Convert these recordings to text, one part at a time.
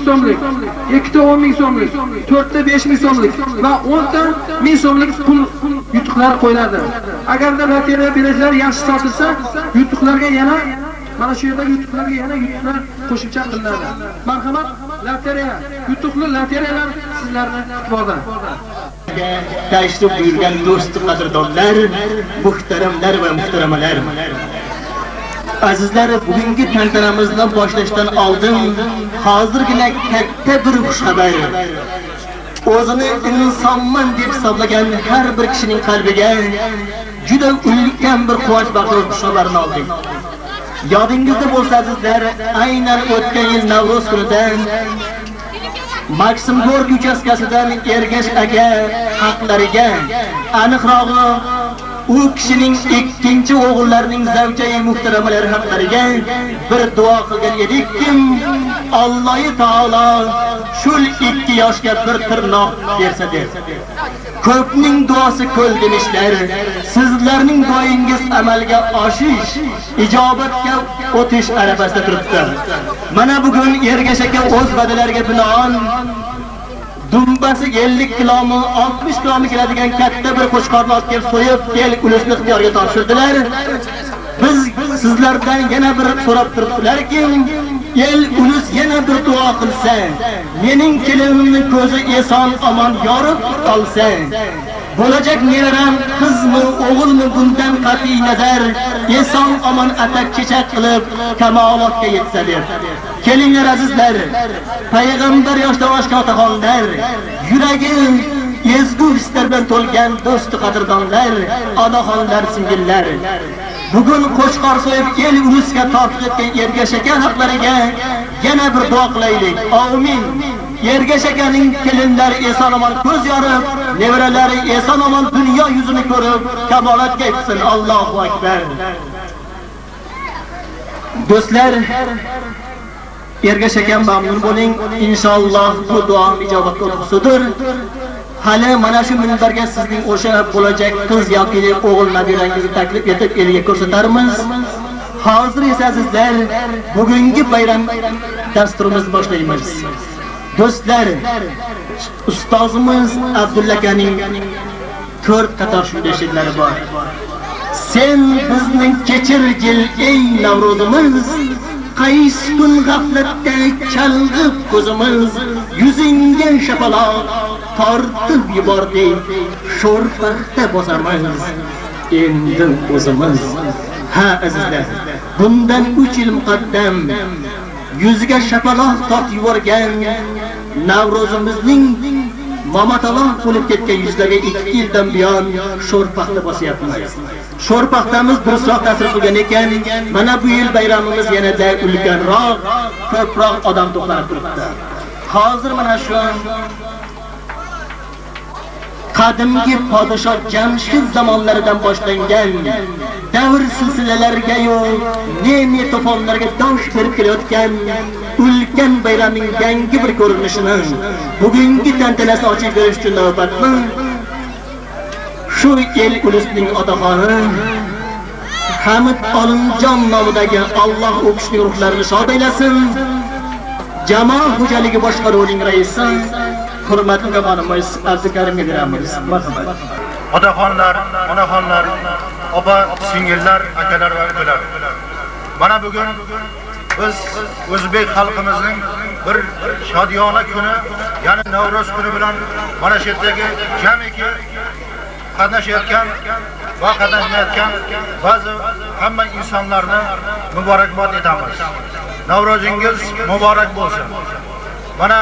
so'mlik, 2 10 ming so'mlik, 4 5 ming so'mlik va 10 ming so'mlik pul yutuqlar qo'yiladi. Agarda lotereya biletlar yaxshi sotilsa, yutuqlarga yana mana shu yerdagi yutuqlarga yana yutuqlar qo'shimcha qilinadi. Marhamat, lotereya, yutuqli lotereyalar sizlarni kutmoqda. Tashrif buyurgan do'st qadrdonlar, muhtaramlar va muhtaramalar. Azizlar, bugungi tantanamizni boshlashdan oldin hozirgina katta bir xushxabar. O'zini insonman deb hisoblagan har bir kishining qalbiga juda ulkan bir quvonch bag'ishlovchi xushxabarni oldik. Yodingizda bo'lsa azizlar, aynan o'tgan yil Navro'z kunidan Maksim Gorki uchastkasidan Ergash aka haqlariga, aniqrog'i u kishining ikkinchi o'g'illarining zavjai muhtaramalari haqlariga bir duo qilgan edikki, Alloh taolo shul 2 yoshga bir tirnoq bersa deb. Ko'pning duosi ko'l demişler. Sizlarning duoyingiz amalga oshish, ijobatga o'tish arafasida turibdi. Mana bugun Ergash aka o'z va'dalariga binoan dumbasi 50 kilomi, 60 kilomi keladigan katta bir qo'chqorni olib kelib so'yib, kel ulusni ixtiyoriga topshirdilar. Biz sizlardan yana bir so'rab turibdilarki, el ulus yana bir duo qilsa, mening kelinimning ko'zi eson omon yorib qolsa, bo'lajak neraram qizmi, o'g'ilmi bundan qat'iy nazar eson omon atak chechak qilib kamolotga yetsa deb. Kelinglar azizlar, payg'ambar yoshda oshkor otaxonlar, yuragi ezgu hislar bilan to'lgan do'st qadrdonlar, onaxonlar, singillar. Bugun qo'chqor so'yib el urusga tortib ketgan Ergash aka haqlariga yana bir duo qilaylik. Amin. Ergash akaning kelinlari eson-omon ko'z yorib, nevaralari eson-omon dunyo yuzini ko'rib, kamolatga yetsin. Allohu akbar. Do'stlar, Ergash akam mamnun bo'ling. Inshaalloh bu duo ijobatga o'tibsidir. Hali mana shu minbarga sizning o'sha bo'lajak qiz yoki o'g'il nabirangizni taklif etib eliga ko'rsatarmiz. Hozir esa sizlar bugungi bayram dasturimizni boshlaymiz. Do'stlar, ustozimiz Abdulla akaning 4 qator shunday she'rlari bor. Sen bizning kechirgil ey Navruzimiz, qaysi kun g'aflatda chalg'ib ko'zimiz, yuzingga shapaloq tortib yubordik, sho'rpaxta bosamiz endi o'zimiz. Ha azizlar, bundan 3 yil muqaddam yuziga shapaloq tortib yuborgan Navruzimizning mamataloq bo'lib ketgan yuzlariga 2 yildan buyon sho'rpaxta bosyapmiz. Sho'rpaxtamiz durustroq ta'sir qilgan ekan, mana bu yil bayramimiz yanada ulkanroq, ko'proq odam to'planib turibdi. Hozir mana shu qadimgi podshoh Jamshid zamonlaridan boshlangan davr silsilalariga yo'q, ne to'fonlarga dosh berib kelayotgan ulkan bayramning yangi bir ko'rinishini bugungi tantanasini ochib berish uchun navbatni shu el ulusning otaxoni Hamid Olimjon nomidagi Alloh o'qishning ruhlarini shod aylasin. Jamoat xo'jaligi boshqaruvining raisi hurmatli qahramonimiz Abdukarimga beramiz. Marhamat. Otaxonlar, onaxonlar, opa, singillar, akalar va ukalar. Mana bugun biz o'zbek xalqimizning bir shodiyona kuni, ya'ni Navro'z kuni bilan mana shu yerdagi jamiki qatnashayotgan va qatnashmayotgan ba'zi hamma insonlarni muborakbod etamiz. Navro'zingiz muborak bo'lsin. Mana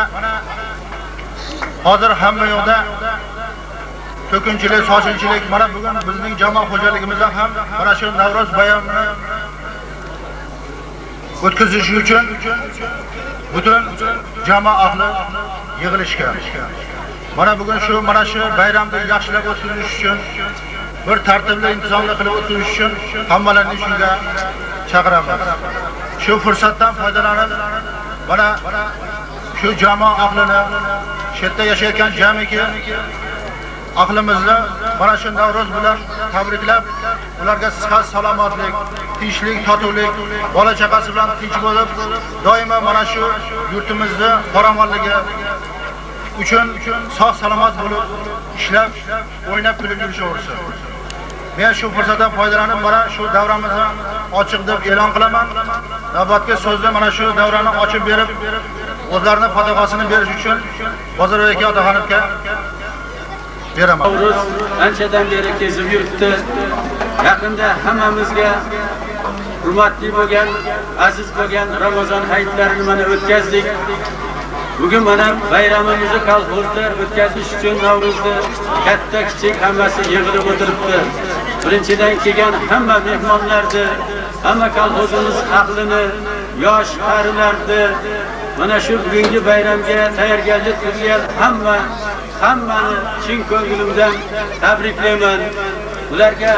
hozir hamma yoqda to'kinchilik, sochinchilik, mana bugun bizning jamoat xo'jaligimizdan ham mana shu Navro'z bayramini o'tkazish uchun butun jamoat ahli yig'ilishgan. Mana bugun mana shu bayramni yaxshilab o'tkazish uchun, bir tartibli intizomli qilib o'tkazish uchun hammalarni shunga chaqiraman. Shu fursatdan foydalanib, mana shu jamoat ahlini, shu yerda yashayotgan jamiki ahlimizni mana shu Navro'z bilan tabriklab, ularga sihat, salomatlik, tinchlik, totuvlik, bola chaqasi bilan tinch bo'lib, doimo mana shu yurtimizni farovonligi uchun sog' salomat bo'lib ishlab, o'ynab kulib yurishaversin. Men shu fursatdan foydalanib mana shu davramizni ochiq deb e'lon qilaman. Navbatga so'zni mana shu davrani ochib berib, o'zlarining fatihasini berish uchun Bozorov aka otaxonovga beraman. Navro'z anchadan beri kezib yuribdi. Yaqinda hammamizga hurmatli bo'lgan, aziz bo'lgan Ramazon hayitlarini mana o'tkazdik. Bugun mana bayramimizni kolxozda o'tkazish uchun Navro'zni katta kichik hammasi yig'ilib o'tiribdi. Birinchidan kelgan hamma mehmonlarni, hamma kolxozimiz ahlini, yosh qarilarni mana shu bugungi bayramga tayyorgarlik qilgan hammani chin ko'nglimdan tabriklayman. Ularga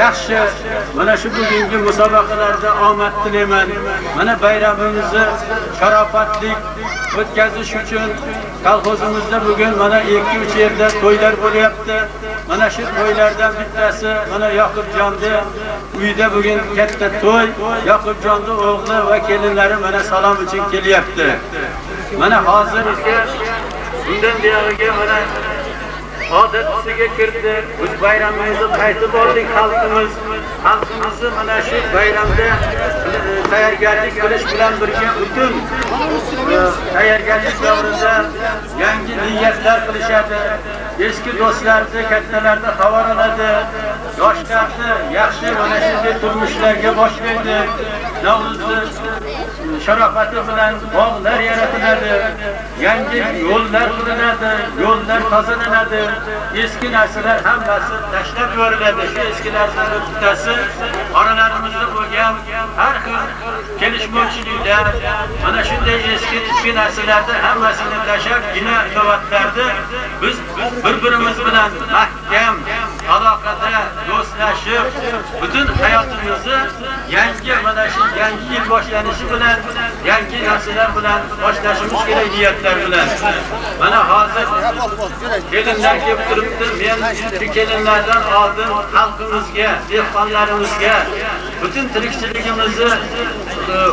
yaxshi mana shu bugungi musobaqalarda omad tilayman. Mana bayramimizni sharofatli o'tkazish uchun kolxozimizda bugun mana 2-3 yerda to'ylar bo'lyapti. Mana shu to'ylardan bittasi mana Yoqubjonda uyida bugun katta to'y. Yoqubjonda o'g'li va kelinlari mana salom uchun kelyapti. Mana hozir bundan buyog'iga mana odatiga kirdi. Biz bayramimizni qaytib oldik xalqimizni mana shu bayramda tayyorgarlik qilish bilan birga butun tayyorgarlik davrida yangi niyatlar qilishadi. Eski do'stlarni, kattalarni xabar oladi. Yoshlarni yaxshi mana shunday turmushlarga boshlaydi. Navro'zni sharofati bilan bog'lar yaratiladi. Yangi yo'llar quriladi, yo'llar tozalanadi. Eski narsalar hammasi tashlab yuboriladi. Shu eski narsalar bittasi oralarimizda bo'lgan har xil kelishmovchiliklar, mana shunday eski narsalarni hammasini tashlab, innovatlarni biz bir-birimiz bilan mahkam aloqada do'stlashib, butun hayotimizni yangi mana shu yangi yil boshlanishi bilan, yangi narsalar bilan boshlashimiz kerak niyatlar bilan. Mana hozir kelinlar kelib turibdi. Men shu kelinlardan oldin xalqimizga, dehqonlarimizga butun tirikchiligimizni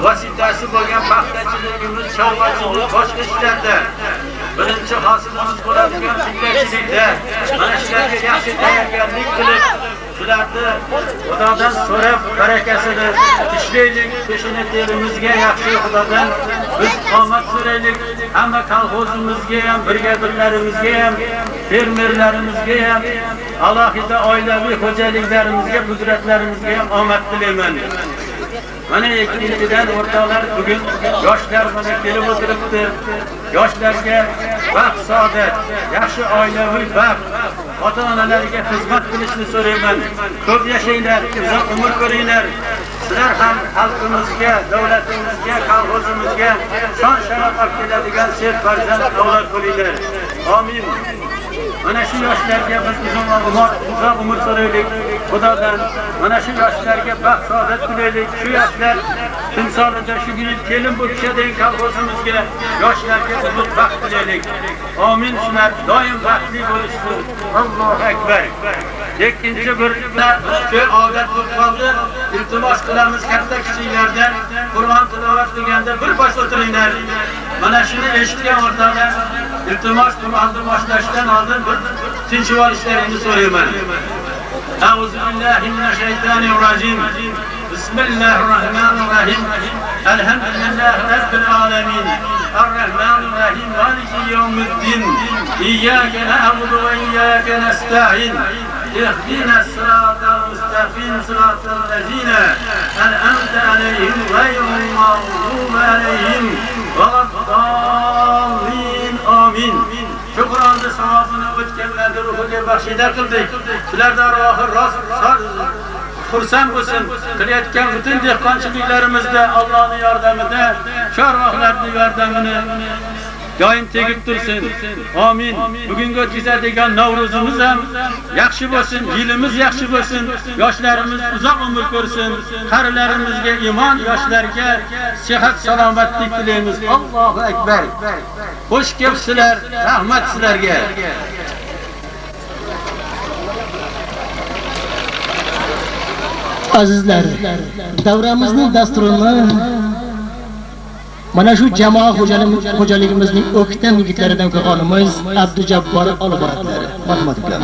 vositasi bo'lgan paxtachiligimiz, chorvachilik, boshqa ishlarda birinchi hosilimiz bo'ladigan pillachilikda mana shularga yaxshi tayyorgarlik qilib, shularni Xudodan so'rab barakasini ishlaylik. Qo'shini terimizga yaxshi Xudodan biz omad so'raylik. Hamma kolxozimizga ham, brigadirlarimizga ham, fermerlarimizga ham, alohida oilaviy xo'jaliklarimizga, budratlarimizga ham omad tilayman. Mana ikkinchidan o'rtoqlar, bugun yoshlar mana kelib o'tiribdi. Yoshlarga baxt, saodat, yaxshi oilaviy baxt, ota-onalarga xizmat qilishni so'rayman. Ko'p yashanglar, uzoq umr ko'ringlar. Sizlar ham xalqimizga, davlatimizga, kolxozimizga shon-sharaf keladigan serfarzand avlod bo'linglar. Amin. Mana shu yoshlarga biz uzoq umr so'raylik Xudodan. Mana shu yoshlarga baxt saodat tilaylik. Shu yoshlar timsolida shu yil kelin bu kishadagi kolxozimizga yoshlarga uzun baxt tilaylik. Amin. Shular doim baxtli bo'lishsin. Allohu akbar. Ikkinchi bir shu odat bo'lib qoldi. Iltimos qilamiz katta kichiklardan Qur'on tilovat qilganda bir bosh o'tiringlar. Mana shuni eshitgan o'rtoqlar iltimos Qur'onni boshlashdan oldin bir tinchib olishlarini so'rayman. A'udhu billahi minash shaytonir rojim. Bismillahir rohmanir rohim. Alhamdulillahi rabbil alamin. Ar-rahmanir rohim. Maliki yawmiddin. İyyake na'budu ve iyyake nesta'in. اهدنا الصراط المستقيم صراط الذين أنعمت عليهم غير المغضوب عليهم ولا الضالين آمين. Şu Kur'an'da savabını o'tganlarga ruhiga baxshida qildik. Sizlardan rohi xursand bo'lsin. Qilayotgan butun dehqonchiliklarimizda Allohning yordamida, chorvoqlarning yordamini doim tegib tursin. Amin. Bugungi o'tkazadigan Navro'zimiz ham yaxshi bo'lsin, yilimiz yaxshi bo'lsin, yoshlarimiz uzoq umr ko'rsin, qarilarimizga iymon, yoshlarga sihat, salomatlik tilaymiz. Allohu akbar. Xush kelibsizlar. Rahmat sizlarga. Azizlar, davramizning dasturini mana shu jamoa xo'jaligimizning o'ktam yigitlaridan ko'rganimiz Abdujabbor olib boradilar. Marhamat bilan.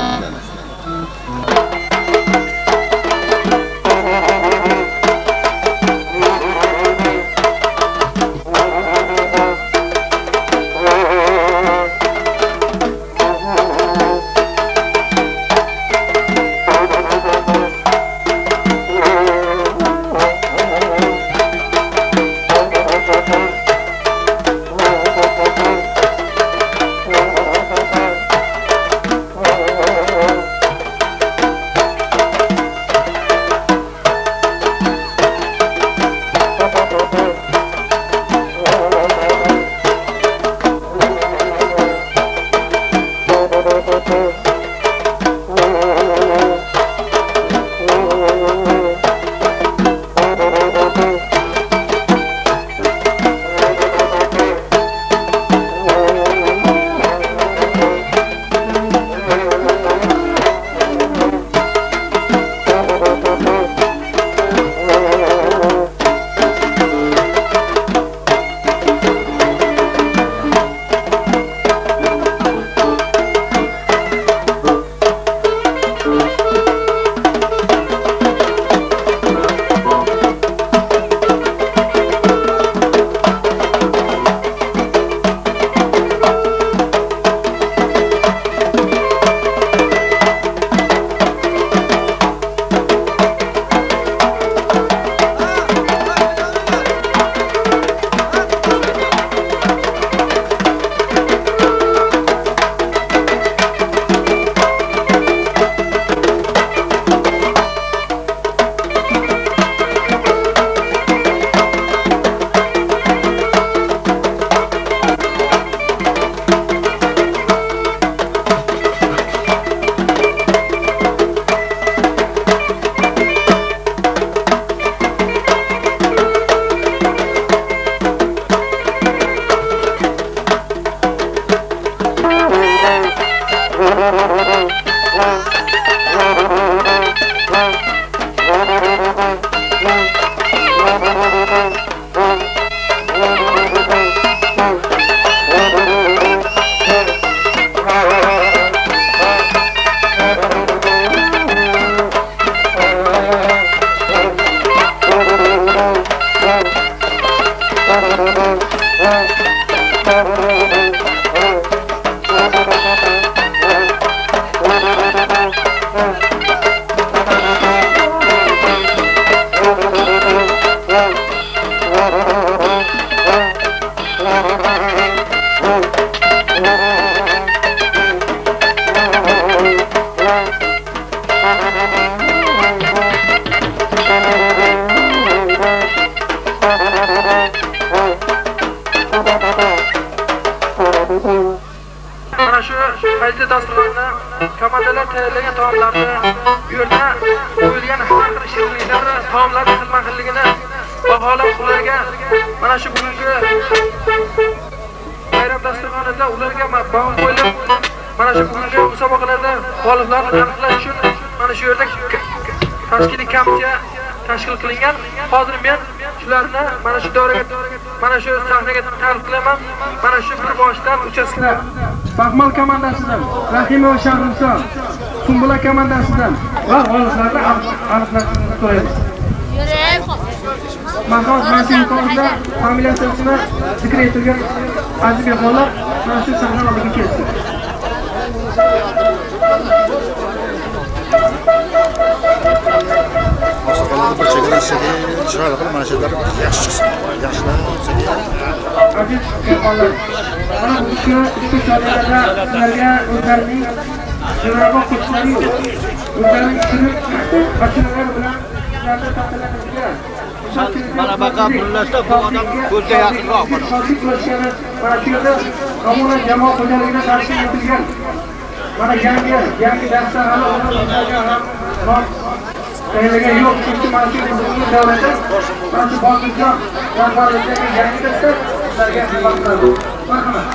Mana shu shu qayta dasturlarni, komandalar tayyorlagan taomlarni, bu yerda qo'yilgan har xil shirinliklar, taomlar xilma-xilligini baholab ularga mana shu bugungi bayram dasturxonida ularga baho qo'yilib, mana shu bugungi musobaqalarda g'oliblarni aniqlash uchun mana shu yerda tashkiliy komissiya tashkil qilingan. Hozir men shularni mana shu doiraga, mana shu sahnaga taklif qilaman. Mana shu bir boshdan uchastkalar. Baxmal komandasidan Rahimova Shahriniso, Sumbula komandasidan va g'oliblarni aniqlashni so'raymiz. Mahmud Mas'udovda familiyasini zikr etilgan aziz mehmonlar mana shu sahna oldiga kelsin. Masalan, bir chekada ishadi, chiroyli qilib mana shu yerlar yaxshi chiqsin. Yaxshilar Aziz mehmonlar, mana shu ushbu chorralarda sizlarga o'zlarining javob qo'shishlari yo'q. O'zlarining ishini mashinalari bilan sizlarni ta'minlashga mana baqa bullashda bu odam ko'zga yaqinroq mana. Mana shu yerda kommunal jamoat xo'jaligida tashkil etilgan mana yangi darslar ham tayyorlagan yo'q. Chunki mana shu davrada mana shu bosqichlar rahbarlikdagi yangi darslar sizlarga xizmat qiladi. Marhamat.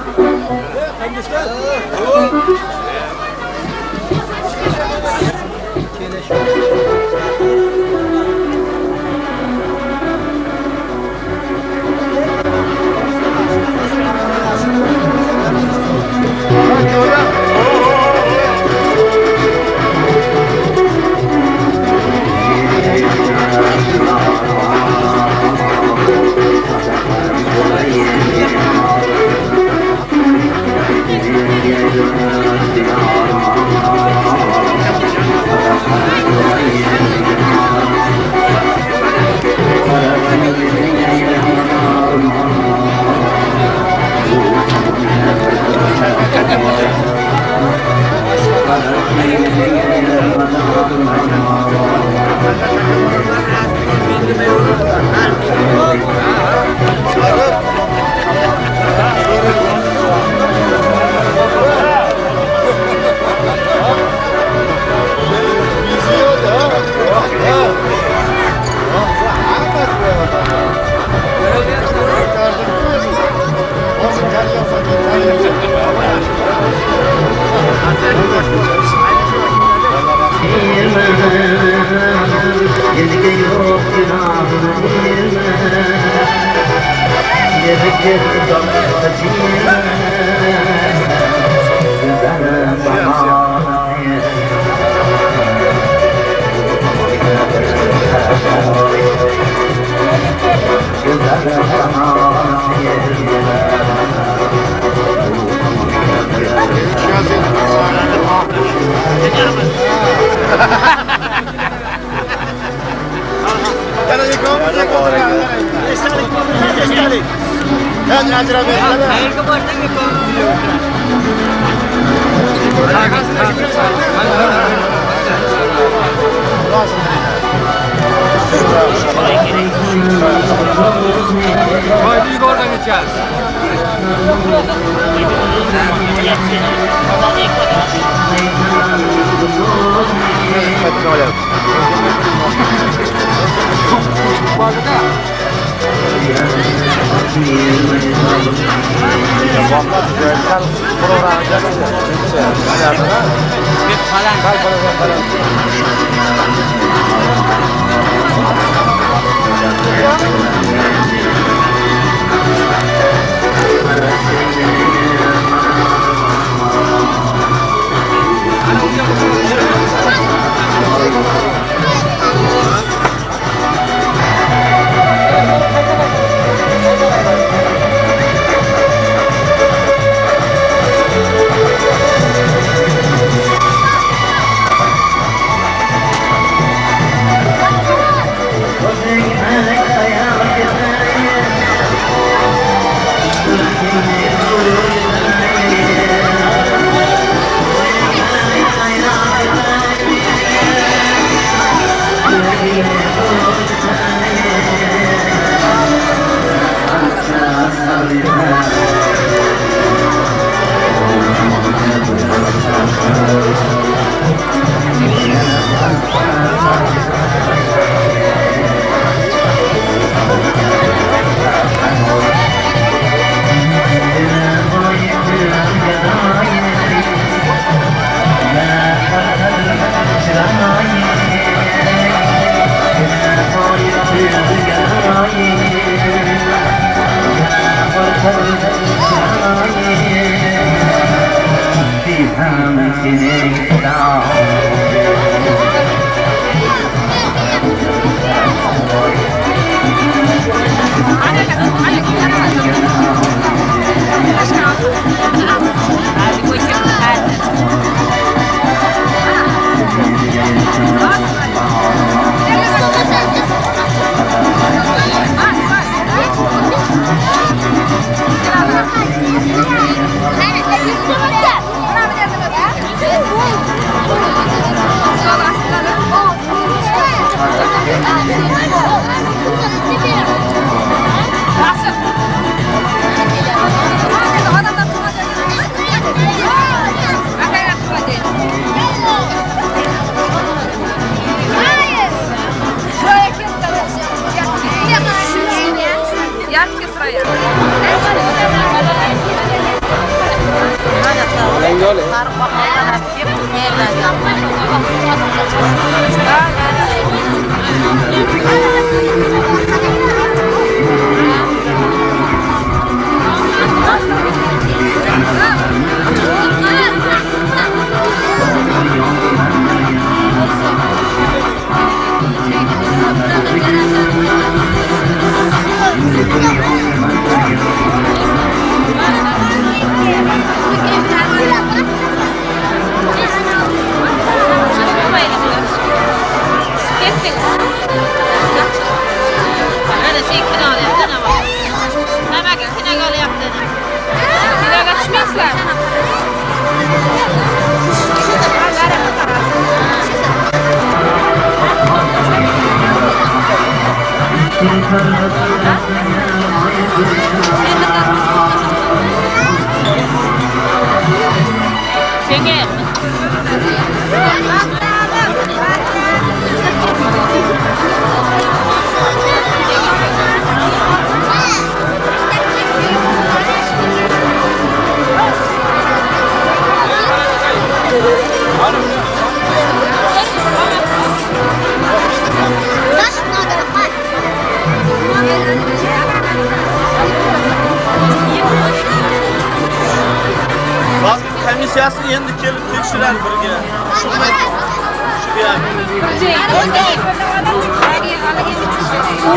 Komissiyasi endi kelib tekshiradi birga.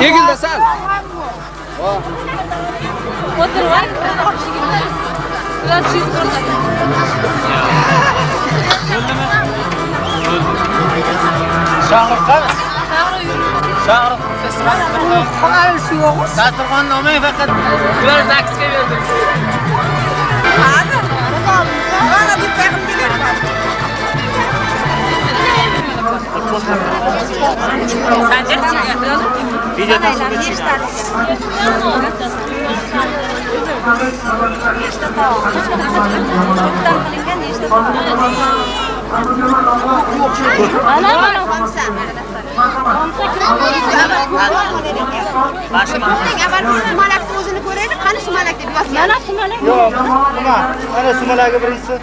Egildasan. O'tirib ular chiz ko'rsatadi. Shahriqqa? Shahriq. Qolgan shu yo'q. Dasturxon noming faqat ular taksiga berdi. Mana bu payqam kelar. Video tasvirga chiqadi. Sumalakni o'zini ko'raylik, qani sumalak deb yozgan. Mana sumalak. Yo'q, nima? Mana sumalagi birinchisi.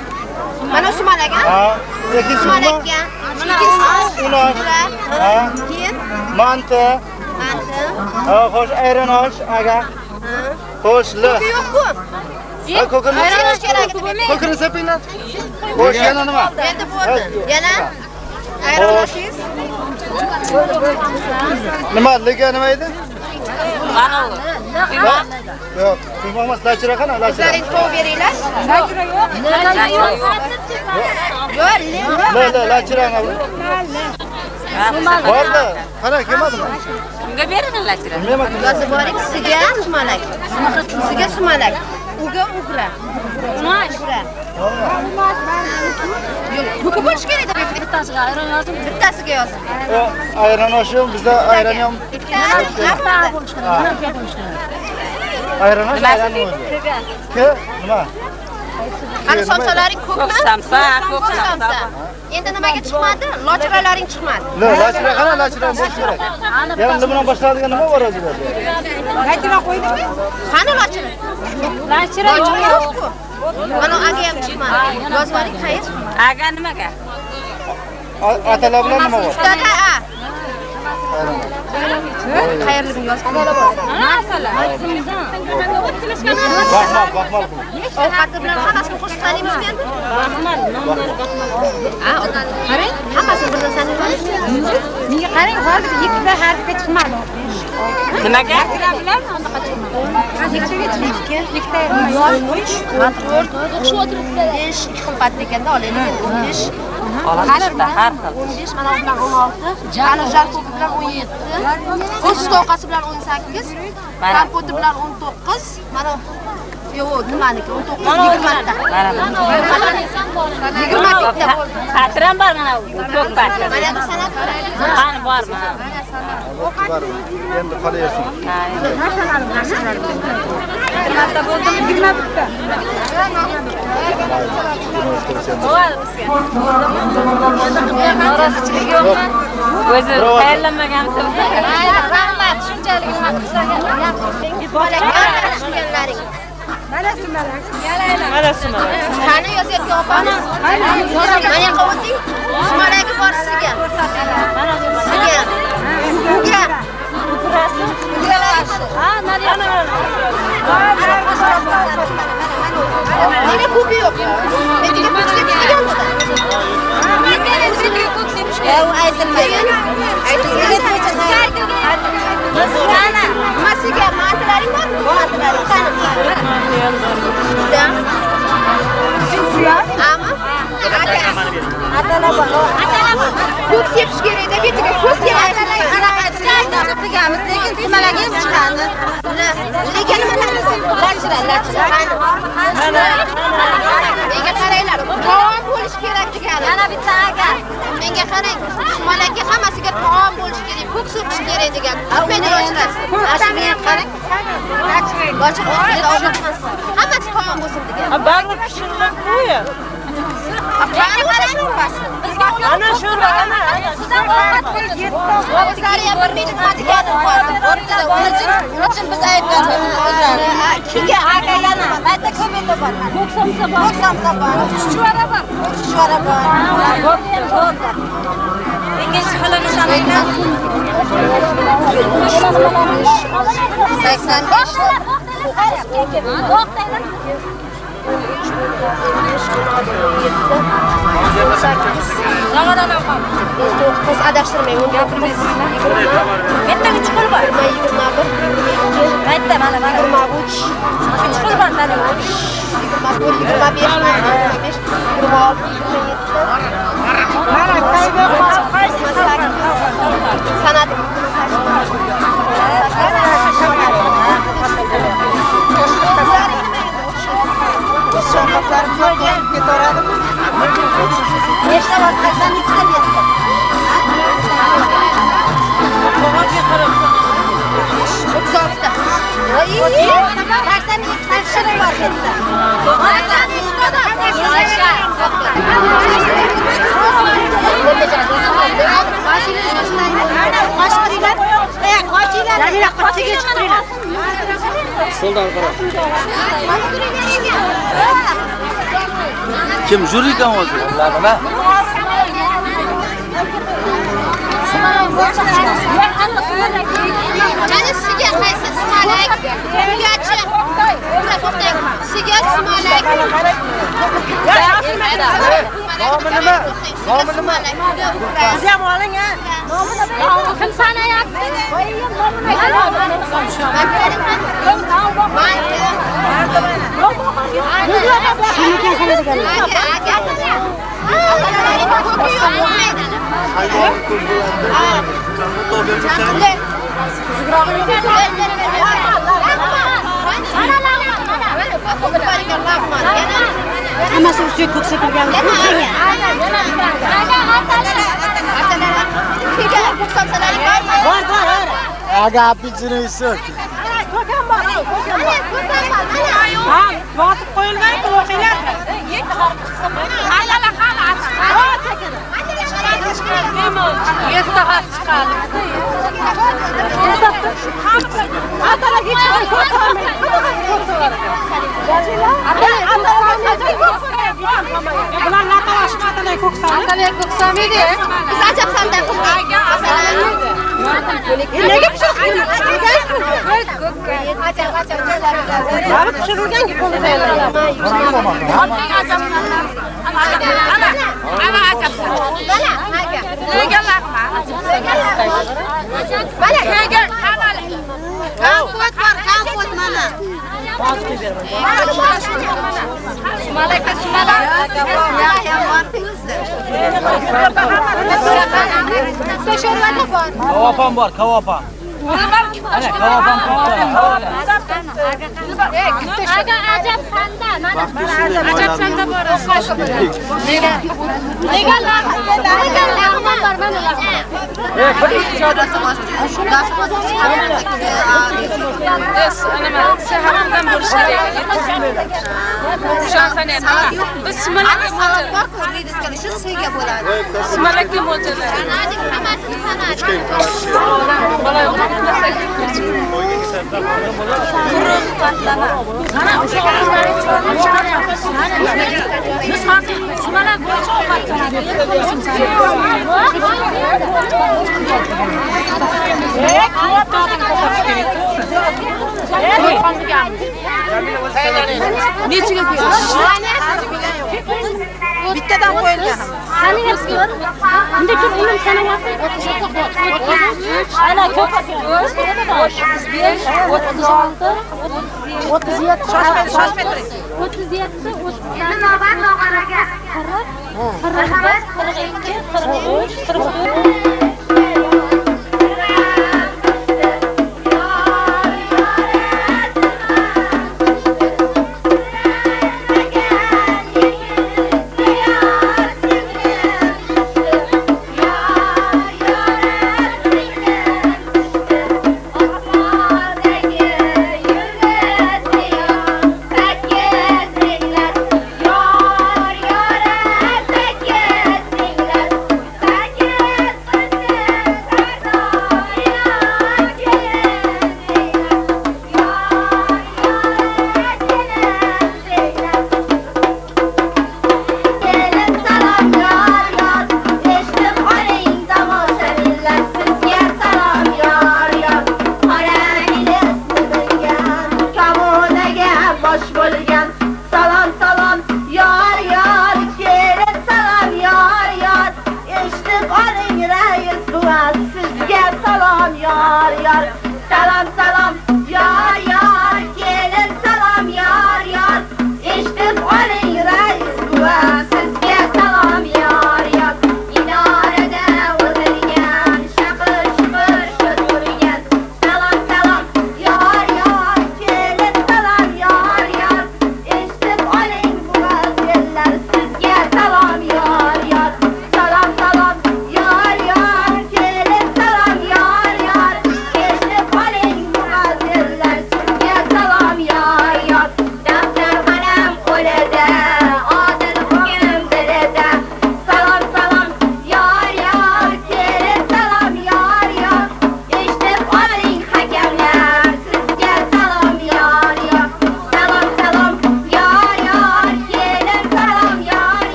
Mana sumalak, Ha, ikkinchisi nima? sumalakka. Ular. Ha, Keyin manti. Ha, xo'sh, ayron osh, aga. Xo'sh, li. yo'q-ku. Ha, ko'kini. Ayron kerak. Ko'kini sepinglar. Xo'sh, yana nima? Endi bo'ldi. Yana ayron oshingiz. Nima, liga nima edi? Yo'q, quymoq emas, lachira qana, lachira. Sizlaring tov beringlar. Lachira yo'q. Yo'q, Lachira ana bu. Bordi. Qara, kelmadimi? Unga beringlar lachira. Nima Yozib boring, sizga sumalak. Sizga sumalak. Uga ugra. Ugra. Yo'q, buku bo'lish kerak deb bittasiga ayron yozdim. Bittasiga yozdim. Ayron oshi, bizda ayron ham. Ayron osh, ayron o'zi. Nima? Qani somsalaring ko'kmi? Ko'k samsa, ko'k samsa. Endi nimaga chiqmadi? Lochiralaring chiqmadi. Lachira qana lachira bo'lish kerak. Yana nima bilan boshlaydigan nima bor o'zida? Lachira qo'ydingmi? Qani lochira? Lochira yo'q-ku. Mana aga ham chiqmadi. Yozvaring qayer? Aga nimaga? Atalar bilan nima bor? Ustada a. Qayerligini yozib Baxmal. ovqati bilan hammasini qo'shib sanaymiz endi. Qarang, hammasini birdan sanaymiz. Menga qarang, hozir ikkita harfga chiqmadi. Nimaga? Ikkita yo'q. Matr o'xshab o'tiribdi. 5 xil patta ekanda olaylik. 15. Olashda har xil. 15 mana bilan 16. Ana jarko'pi bilan 17. O'z stoqasi bilan 18. Kompoti bilan 19. Mana yo'q, nimaniki 19 20 ta. Mana 20 ta bo'ldi. patron bor mana ko'k patron. Mana bu sanab Qani bor mana. Endi qolaversin. Marta bo'ldimi? 20 ta. Norozichilik yo'qmi? O'zi tayyorlanmaganmisiz? Rahmat, shunchalik qilganlaring. Mana shuni. Qani yozayotgan opamiz? Mana yoqqa o'ting. Sumalagi bor sizga. Sizga. Sizga. Ha, Maryam. Nega ko'pi yo'q? Menga ko'p sepishganmi? Ya, u aytilmagan. Mana, masiga mantlaring bormi? Mantlaring qani? Ama? Atalaba. Ko'p sepish kerak deb betiga ko'p kerak. Qilganmiz, lekin sumalagi ham chiqadi. Lekin lachira. Menga qaranglar, taom bo'lish kerak degani. Mana bitta aga. Menga qarang, sumalakka hammasiga taom bo'lish kerak, ko'k sepish kerak degan. Meni yoshlarsiz. Menga qarang. Lachira. Hammasi taom bo'lsin degan. Bag'ri pishirilib qo'y. Ana sho'rva, ana. O'zlari ham bir minut madiganim bor. O'rtada biz aytganmiz. Kimga aga yana? Mayda ko'menda bor. Ko'k samsa bor. Ko'k samsa bor. Chuchvara bor. Chuchvara bor. Ikkinchi xilini sanayman. 85. To'qqiz adashtirmang, uni gapirmaysizlar. Bitta chiqir bor. 21. Qayerda mana 23. Chiqir bor tani. 24, 25, 26, 27. Mana qayga qaysi sanat. Şarkılar koyacağım, ketoradım. Nechta var? 82 ta berdi. Qo'g'onga qarab. 36 ta. Voy, 82 ta shirin bor yerda. 82 ta. Soldan qara. Kim juri ekan o'zi? Nima? Mana sizga qaysi sumalak? Ugachi. Ura to'xtang. Sizga sumalak. Nomi nima? Nomi nima? Siz ham oling ha. Nomi nima? Kim sanayapti? Voyim nomini hammasi ustiga ko'ksa kirgan. Bor. Aga apichini isok. Ko'kam bor. Ha, botib qo'yilgan o'qinglar. Kavapan var, kavapan. Ana kavapan Aga ajab sanda, mana ajab sanda bor. Nega laqman bor, mana laqman. Sahamdan bo'lish kerak. Shonsani ham. Biz sumalakka sumalakka mo'ljallar. Nechiga bittadan qo'yilgan. Qani yapsiz? Unda ko'p ilm sanayapti. Ana ko'p. 35, 36, 37, 37, 43, 44.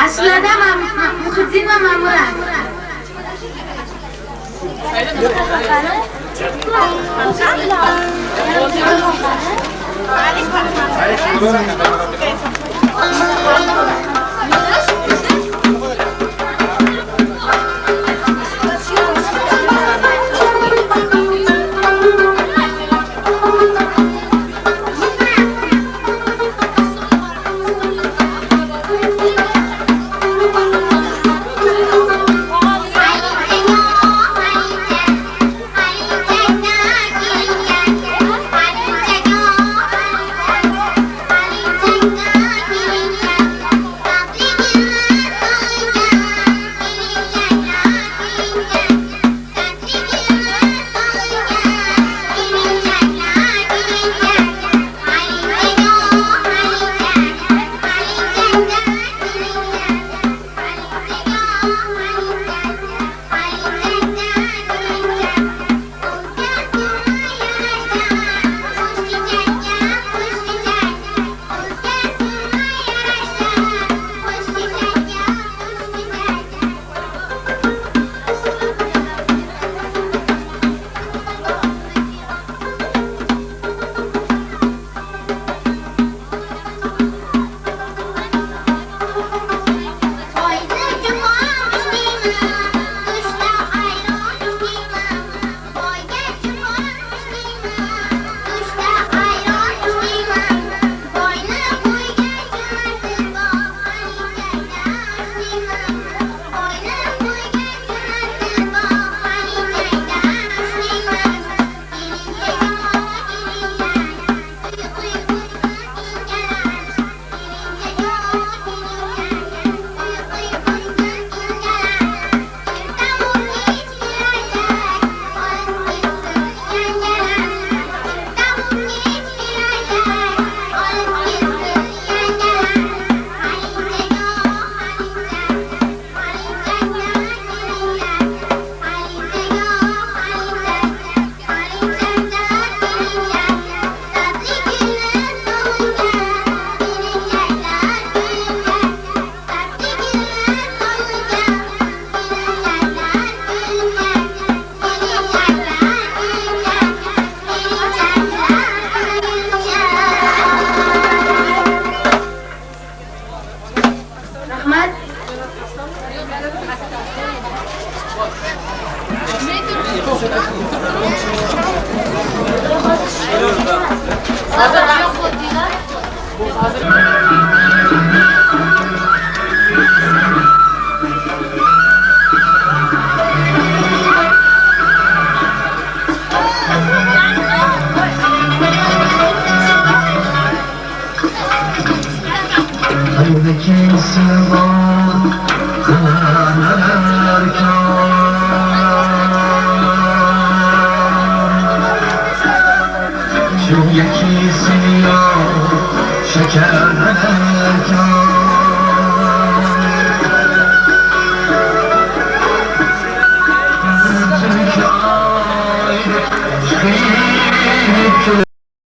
Aslida Muhiddin va Ma'murat.